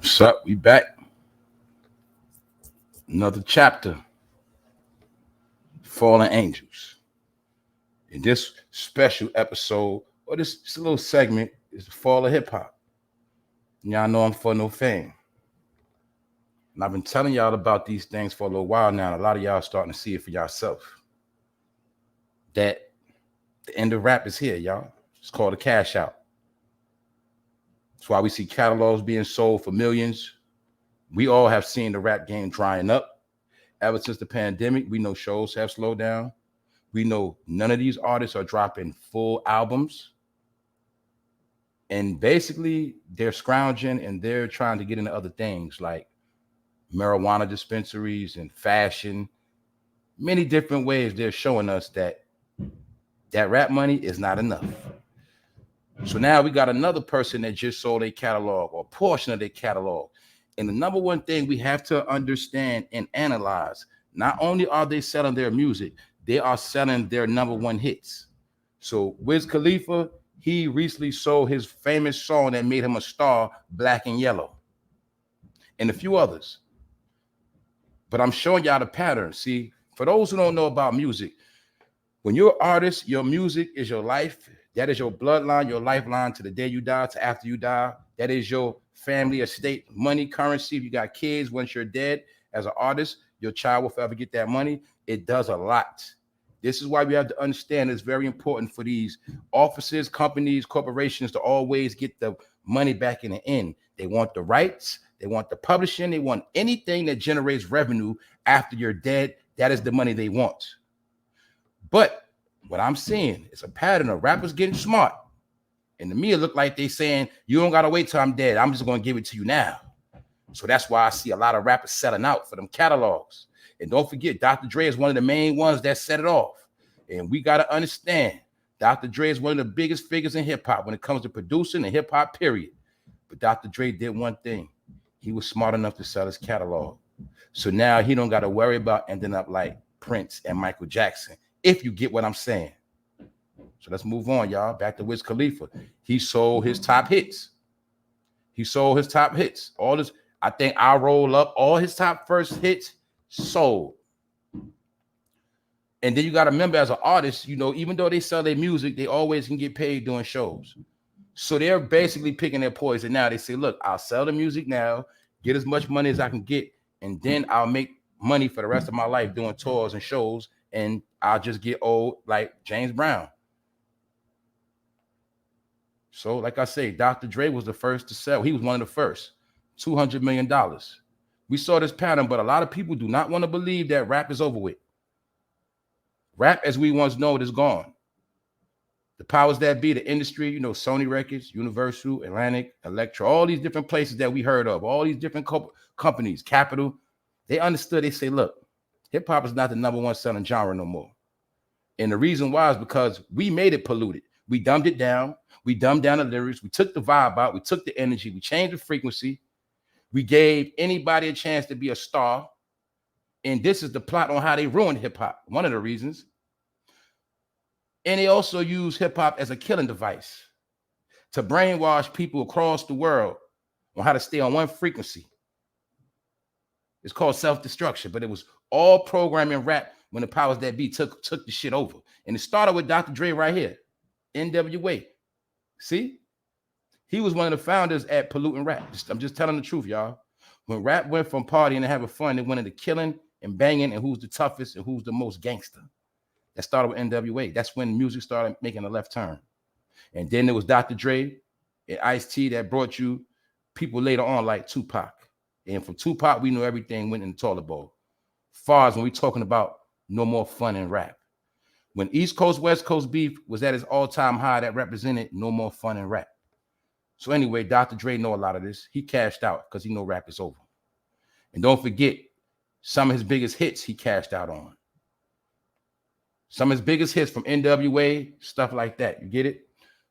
What's up? We back. Another chapter. Fallen Angels. In this special episode, or this little segment, is the fall of hip hop. Y'all know I'm for no fame. And I've been telling y'all about these things for a little while now. And a lot of y'all starting to see it for yourself. That the end of rap is here, y'all. It's called a cash out. That's why we see catalogs being sold for millions. We all have seen the rap game drying up. Ever since the pandemic, we know shows have slowed down. We know none of these artists are dropping full albums. And basically, they're scrounging and they're trying to get into other things like marijuana dispensaries and fashion. Many different ways they're showing us that rap money is not enough. So now we got another person that just sold a catalog or a portion of their catalog. And the number one thing we have to understand and analyze, not only are they selling their music, they are selling their number one hits. So Wiz Khalifa, he recently sold his famous song that made him a star, Black and Yellow, and a few others. But I'm showing y'all the pattern. See, for those who don't know about music, when you're an artist, your music is your life. That is your bloodline, your lifeline to the day you die, to after you die. That is your family, estate, money, currency. If you got kids, once you're dead, as an artist, your child will forever get that money. It does a lot. This is why we have to understand it's very important for these offices, companies, corporations to always get the money back in the end. They want the rights, they want the publishing, they want anything that generates revenue after you're dead. That is the money they want. But what I'm seeing is a pattern of rappers getting smart. And to me, it looked like they saying, you don't got to wait till I'm dead. I'm just going to give it to you now. So that's why I see a lot of rappers selling out for them catalogs. And don't forget, Dr. Dre is one of the main ones that set it off. And we got to understand, Dr. Dre is one of the biggest figures in hip hop when it comes to producing and hip hop, period. But Dr. Dre did one thing. He was smart enough to sell his catalog. So now he don't got to worry about ending up like Prince and Michael Jackson, if you get what I'm saying. So let's move on, y'all. Back to Wiz Khalifa. He sold his top hits. All this, I think I roll up all his top first hits sold. And then you got to remember, as an artist, you know, even though they sell their music, they always can get paid doing shows. So they're basically picking their poison now. They say, look, I'll sell the music now, get as much money as I can get, and then I'll make money for the rest of my life doing tours and shows, and I'll just get old like James Brown. So, like I say, Dr. Dre was the first to sell. He was one of the first. $200 million. We saw this pattern, but a lot of people do not want to believe that rap is over with. Rap, as we once know it, is gone. The powers that be, the industry, you know, Sony Records, Universal, Atlantic, Elektra, all these different places that we heard of, all these different companies, Capital, they understood. They say, look, hip hop is not the number one selling genre no more. And the reason why is because we made it polluted. We dumbed it down. We dumbed down the lyrics. We took the vibe out. We took the energy. We changed the frequency. We gave anybody a chance to be a star. And this is the plot on how they ruined hip hop. One of the reasons. And they also use hip hop as a killing device to brainwash people across the world on how to stay on one frequency. It's called self-destruction, but it was all programming rap when the powers that be took the shit over. And it started with Dr. Dre right here, NWA. See? He was one of the founders at polluting rap. I'm just telling the truth, y'all. When rap went from partying and having fun, it went into killing and banging and who's the toughest and who's the most gangster. That started with NWA. That's when music started making a left turn. And then there was Dr. Dre and Ice-T that brought you people later on like Tupac. And from Tupac, we know everything went in the toilet bowl. Far as when we talking about no more fun in rap. When East Coast, West Coast beef was at its all-time high, that represented no more fun in rap. So anyway, Dr. Dre know a lot of this. He cashed out because he know rap is over. And don't forget, some of his biggest hits he cashed out on. Some of his biggest hits from NWA, stuff like that. You get it?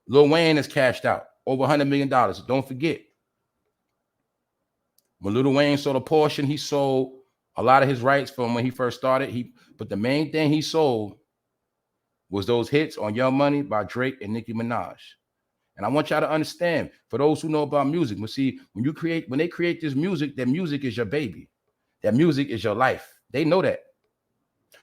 Lil Wayne has cashed out over $100 million. Don't forget. When Lil Wayne sold a portion, he sold a lot of his rights from when he first started. But the main thing he sold was those hits on Young Money by Drake and Nicki Minaj. And I want y'all to understand, for those who know about music, but see, when they create this music, that music is your baby. That music is your life. They know that.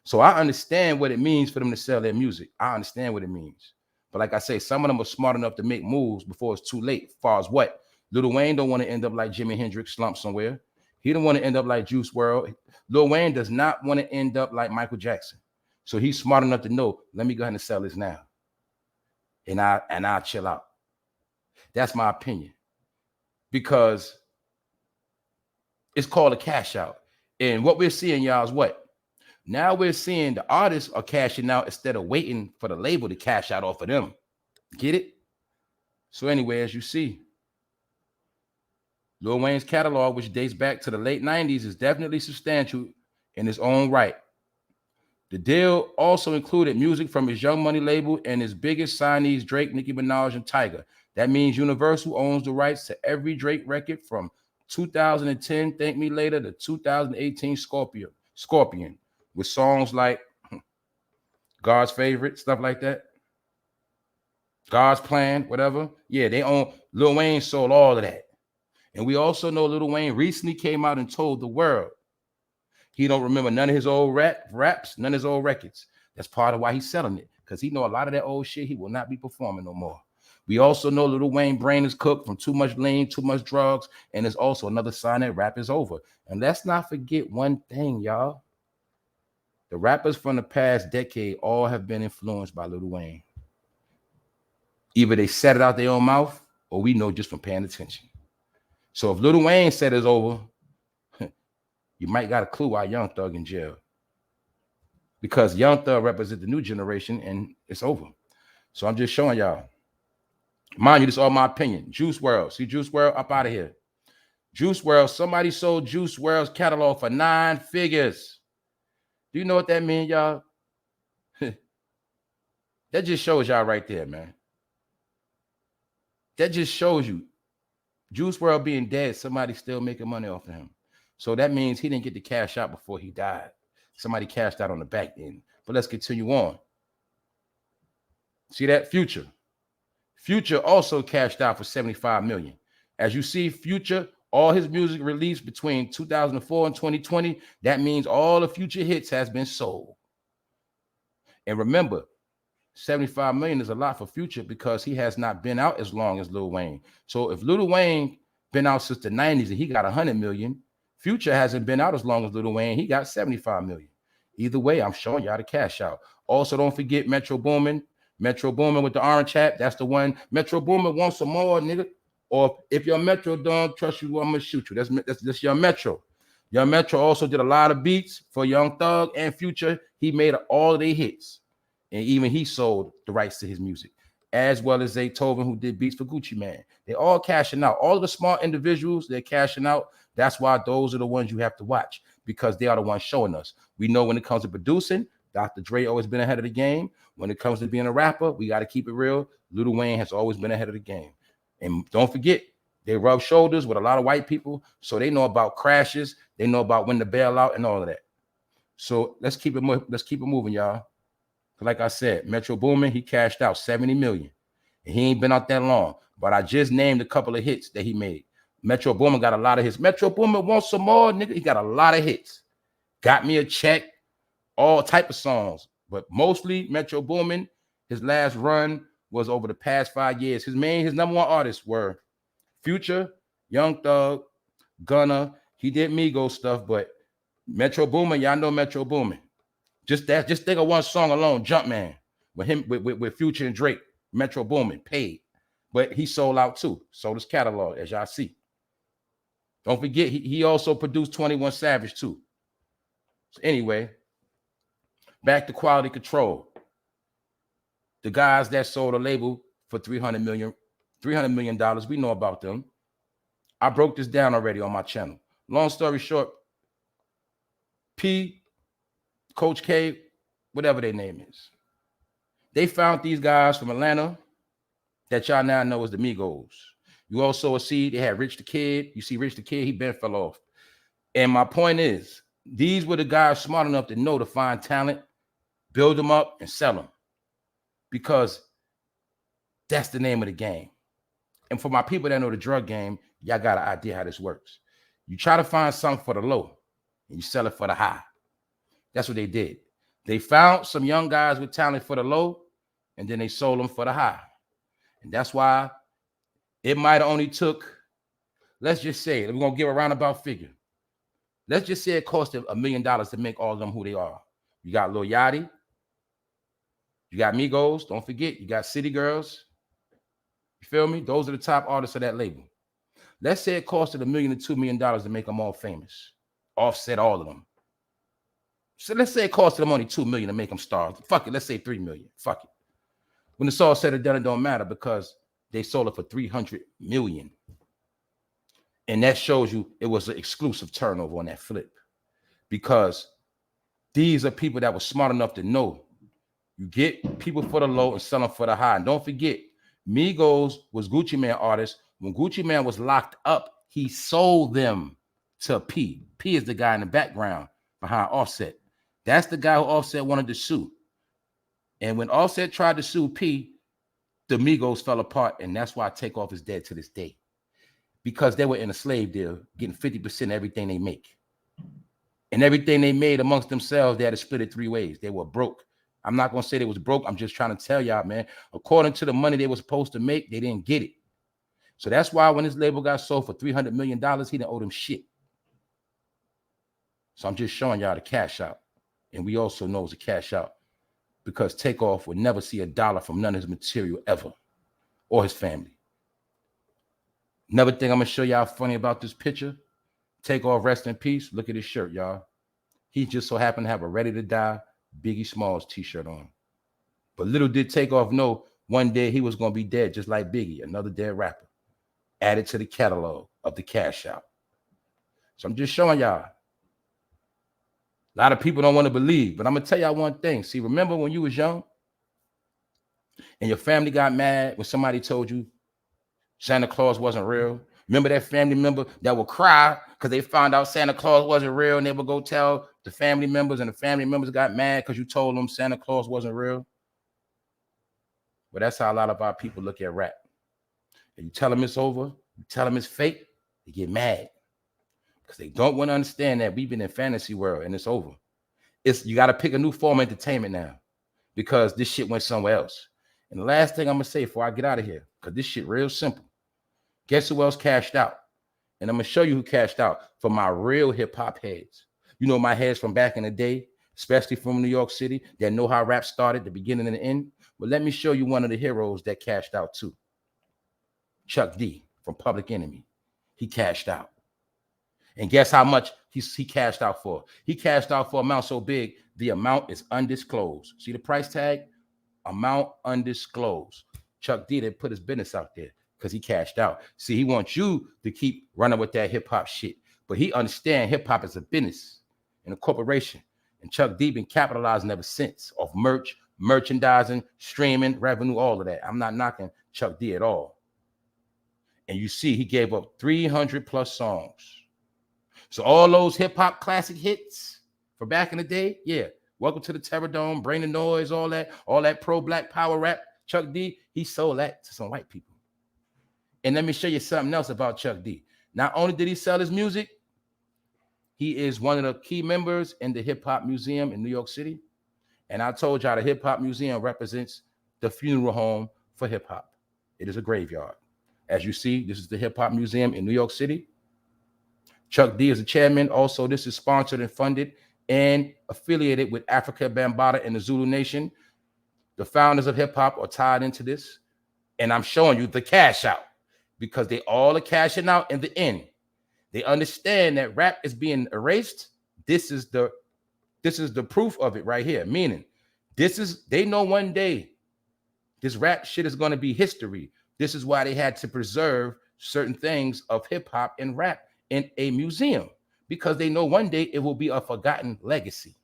So I understand what it means for them to sell their music. I understand what it means. But like I say, some of them are smart enough to make moves before it's too late. As far as what? Lil Wayne don't want to end up like Jimi Hendrix, slumped somewhere. He don't want to end up like Juice WRLD. Lil Wayne does not want to end up like Michael Jackson. So he's smart enough to know, let me go ahead and sell this now. And I'll chill out. That's my opinion. Because it's called a cash out. And what we're seeing, y'all, is what? Now we're seeing the artists are cashing out instead of waiting for the label to cash out off of them. Get it? So anyway, as you see, Lil Wayne's catalog, which dates back to the late 90s, is definitely substantial in its own right. The deal also included music from his Young Money label and his biggest signees, Drake, Nicki Minaj, and Tyga. That means Universal owns the rights to every Drake record from 2010, Thank Me Later, to 2018, Scorpion, with songs like God's Favorite, stuff like that. God's Plan, whatever. Yeah, they own. Lil Wayne sold all of that. And we also know Lil Wayne recently came out and told the world he don't remember none of his old raps, none of his old records. That's part of why he's selling it, because he know a lot of that old shit he will not be performing no more. We also know Lil Wayne brain is cooked from too much lean, too much drugs, and there's also another sign that rap is over. And let's not forget one thing, y'all. The rappers from the past decade all have been influenced by Lil Wayne. Either they said it out their own mouth, or we know just from paying attention. So if Lil Wayne said it's over, you might got a clue why Young Thug in jail. Because Young Thug represents the new generation and it's over. So I'm just showing y'all. Mind you, this is all my opinion. Juice WRLD. See Juice WRLD? Up out of here. Juice WRLD. Somebody sold Juice WRLD's catalog for 9 figures. Do you know what that means, y'all? That just shows y'all right there, man. That just shows you. Juice WRLD being dead, somebody still making money off of him. So that means he didn't get the cash out before he died. Somebody cashed out on the back end. But let's continue on. See that? Future. Future also cashed out for $75 million. As you see, Future, all his music released between 2004 and 2020, that means all the Future hits has been sold. And remember, $75 million is a lot for Future because he has not been out as long as Lil Wayne. So if Lil Wayne been out since the 90s and he got 100 million, Future hasn't been out as long as Lil Wayne. He got 75 million. Either way, I'm showing y'all the cash out. Also, don't forget Metro Boomin. Metro Boomin with the orange hat. That's the one. Metro Boomin wants some more, nigga. Or if your Metro don't trust you, I'm gonna shoot you. That's your Metro. Your Metro also did a lot of beats for Young Thug and Future. He made all of their hits. And even he sold the rights to his music, as well as Zaytoven, who did beats for Gucci Mane. They're all cashing out. All of the smart individuals, they're cashing out. That's why those are the ones you have to watch, because they are the ones showing us. We know when it comes to producing, Dr. Dre always been ahead of the game. When it comes to being a rapper, we got to keep it real. Lil Wayne has always been ahead of the game. And don't forget, they rub shoulders with a lot of white people, so they know about crashes. They know about when to bail out and all of that. So let's keep it moving, y'all. Like I said, Metro Boomin, he cashed out 70 million. And he ain't been out that long. But I just named a couple of hits that he made. Metro Boomin got a lot of hits. Metro Boomin wants some more, nigga. He got a lot of hits. Got Me a Check, all type of songs. But mostly Metro Boomin, his last run was over the past 5 years. His number one artists were Future, Young Thug, Gunna. He did Migos stuff, but Metro Boomin, y'all know Metro Boomin. Just think of one song alone, Jumpman, with him, with Future and Drake. Metro Boomin paid, but he sold out too. Sold his catalog, as y'all see. Don't forget, he also produced 21 Savage too. So anyway, back to Quality Control. The guys that sold a label for $300 million, we know about them. I broke this down already on my channel. Long story short, P, Coach K, whatever their name is, they found these guys from Atlanta that y'all now know as the Migos. You also see they had Rich the Kid. You see Rich the Kid, he been fell off. And my point is, these were the guys smart enough to know to find talent, build them up, and sell them. Because that's the name of the game. And for my people that know the drug game, y'all got an idea how this works. You try to find something for the low and you sell it for the high. That's what they did. They found some young guys with talent for the low, and then they sold them for the high. And that's why it might have only took, let's just say, we're going to give a roundabout figure. Let's just say it cost them $1 million to make all of them who they are. You got Lil Yachty. You got Migos. Don't forget, you got City Girls. You feel me? Those are the top artists of that label. Let's say it costed $1 million to $2 million to make them all famous. Offset all of them. So let's say it costed them only $2 million to make them stars. Fuck it. Let's say $3 million. Fuck it. When it's all said and done, it don't matter because they sold it for $300 million. And that shows you it was an exclusive turnover on that flip. Because these are people that were smart enough to know you get people for the low and sell them for the high. And don't forget, Migos was Gucci Mane artist. When Gucci Mane was locked up, he sold them to P. P is the guy in the background behind Offset. That's the guy who Offset wanted to sue. And when Offset tried to sue P, the Migos fell apart. And that's why Takeoff is dead to this day. Because they were in a slave deal, getting 50% of everything they make. And everything they made amongst themselves, they had to split it 3 ways. They were broke. I'm not going to say they was broke. I'm just trying to tell y'all, man, according to the money they were supposed to make, they didn't get it. So that's why when this label got sold for $300 million, he didn't owe them shit. So I'm just showing y'all the cash out. And we also know it's a cash out because Takeoff would never see a dollar from none of his material ever or his family. Another thing I'm going to show y'all funny about this picture, Takeoff, rest in peace. Look at his shirt, y'all. He just so happened to have a Ready to Die Biggie Smalls t-shirt on. But little did Takeoff know one day he was going to be dead just like Biggie, another dead rapper, added to the catalog of the cash out. So I'm just showing y'all. A lot of people don't want to believe, but I'm going to tell y'all one thing. See, remember when you was young and your family got mad when somebody told you Santa Claus wasn't real? Remember that family member that would cry because they found out Santa Claus wasn't real and they would go tell the family members and the family members got mad because you told them Santa Claus wasn't real? But that's how a lot of our people look at rap. And you tell them it's over, you tell them it's fake, they get mad. Because they don't want to understand that we've been in fantasy world and it's over. You got to pick a new form of entertainment now because this shit went somewhere else. And the last thing I'm going to say before I get out of here, because this shit real simple. Guess who else cashed out? And I'm going to show you who cashed out for my real hip-hop heads. You know my heads from back in the day, especially from New York City, that know how rap started, the beginning and the end. But let me show you one of the heroes that cashed out too. Chuck D from Public Enemy. He cashed out. And guess how much he cashed out for? He cashed out for an amount so big, the amount is undisclosed. See the price tag? Amount undisclosed. Chuck D didn't put his business out there because he cashed out. See, he wants you to keep running with that hip-hop shit. But he understands hip-hop is a business and a corporation. And Chuck D been capitalizing ever since off merch, merchandising, streaming, revenue, all of that. I'm not knocking Chuck D at all. And you see, he gave up 300 plus songs. So all those hip-hop classic hits for back in the day, yeah. Welcome to the Terror Dome, Brain and Noise, all that pro-black power rap. Chuck D, he sold that to some white people. And let me show you something else about Chuck D. Not only did he sell his music, he is one of the key members in the Hip Hop Museum in New York City. And I told y'all the Hip Hop Museum represents the funeral home for hip hop. It is a graveyard. As you see, this is the Hip Hop Museum in New York City. Chuck D is the chairman. Also, this is sponsored and funded and affiliated with Africa Bambaataa and the Zulu Nation. The founders of hip hop are tied into this. And I'm showing you the cash out because they all are cashing out in the end. They understand that rap is being erased. This is the proof of it right here. Meaning, they know one day this rap shit is going to be history. This is why they had to preserve certain things of hip hop and rap in a museum, because they know one day it will be a forgotten legacy.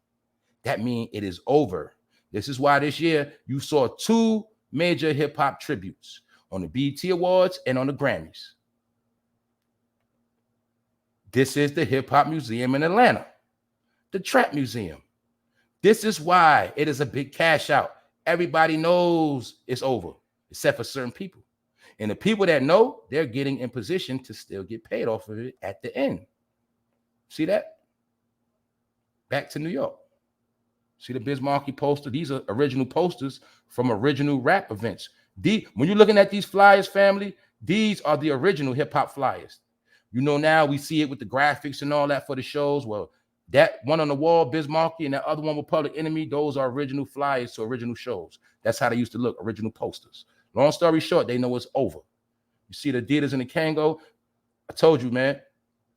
That means it is over. This is why this year you saw 2 major hip hop tributes on the BET Awards and on the Grammys. This is the Hip Hop Museum in Atlanta, the Trap Museum. This is why it is a big cash out. Everybody knows it's over, except for certain people. And the people that know, they're getting in position to still get paid off of it at the end. See that? Back to New York. See the Biz Markie poster? These are original posters from original rap events. When you're looking at these flyers, family, these are the original hip hop flyers. You know, now we see it with the graphics and all that for the shows. Well, that one on the wall, Biz Markie, and that other one with Public Enemy, those are original flyers to original shows. That's how they used to look, original posters. Long story short, they know it's over. You see the Adidas and the Kango? I told you, man,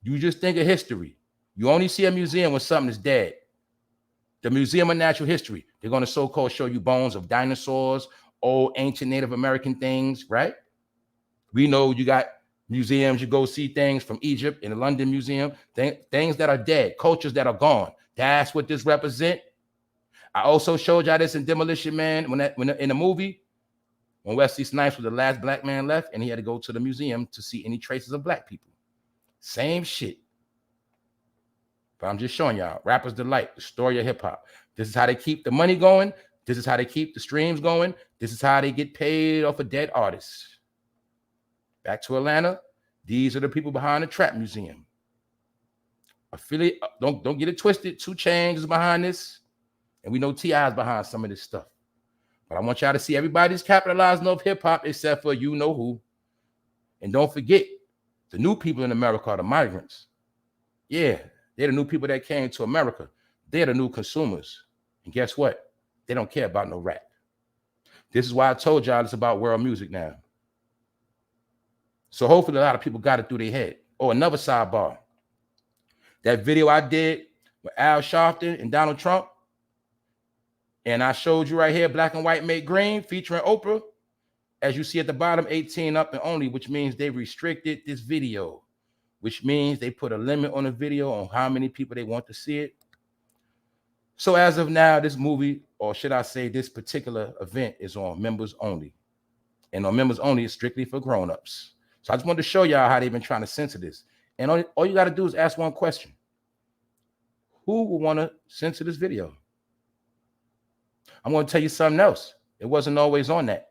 you just think of history. You only see a museum when something is dead. The Museum of Natural History, they're going to so-called show you bones of dinosaurs, old ancient Native American things, right? We know you got museums, you go see things from Egypt in the London Museum, things that are dead, cultures that are gone. That's what this represent. I also showed y'all this in Demolition Man when in the movie, when Wesley Snipes was the last black man left, and he had to go to the museum to see any traces of black people. Same shit. But I'm just showing y'all, Rappers Delight, the story of hip hop. This is how they keep the money going. This is how they keep the streams going. This is how they get paid off of dead artists. Back to Atlanta, these are the people behind the Trap Museum. Affiliate, don't get it twisted. 2 Chainz is behind this, and we know T.I. is behind some of this stuff. But I want y'all to see everybody's capitalizing off hip hop except for you know who. And don't forget, the new people in America are the migrants. Yeah, they're the new people that came to America. They're the new consumers. And guess what? They don't care about no rap. This is why I told y'all it's about world music now. So hopefully a lot of people got it through their head. Oh, another sidebar. That video I did with Al Sharpton and Donald Trump, and I showed you right here, Black and White Make Green, featuring Oprah. As you see at the bottom, 18 up and only, which means they restricted this video, which means they put a limit on the video on how many people they want to see it. So as of now, this movie, or should I say this particular event, is on members only. And on members only, it's strictly for grown-ups. So I just wanted to show y'all how they've been trying to censor this. And all you got to do is ask one question. Who will want to censor this video? I'm going to tell you something else. It wasn't always on that.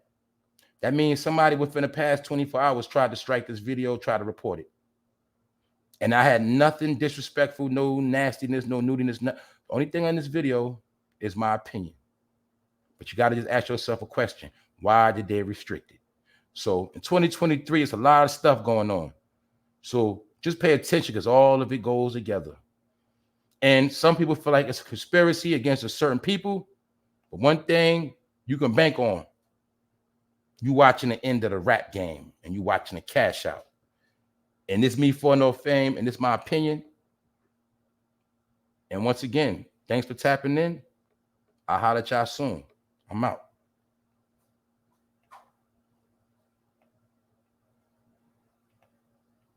That means somebody within the past 24 hours tried to strike this video, tried to report it. And I had nothing disrespectful, no nastiness, no nudiness. The only thing on this video is my opinion. But you got to just ask yourself a question. Why did they restrict it? So in 2023, it's a lot of stuff going on. So just pay attention because all of it goes together. And some people feel like it's a conspiracy against a certain people. But one thing you can bank on, you watching the end of the rap game and you watching the cash out. And this me for no fame, and this my opinion. And once again, thanks for tapping in. I'll holler at y'all soon. I'm out.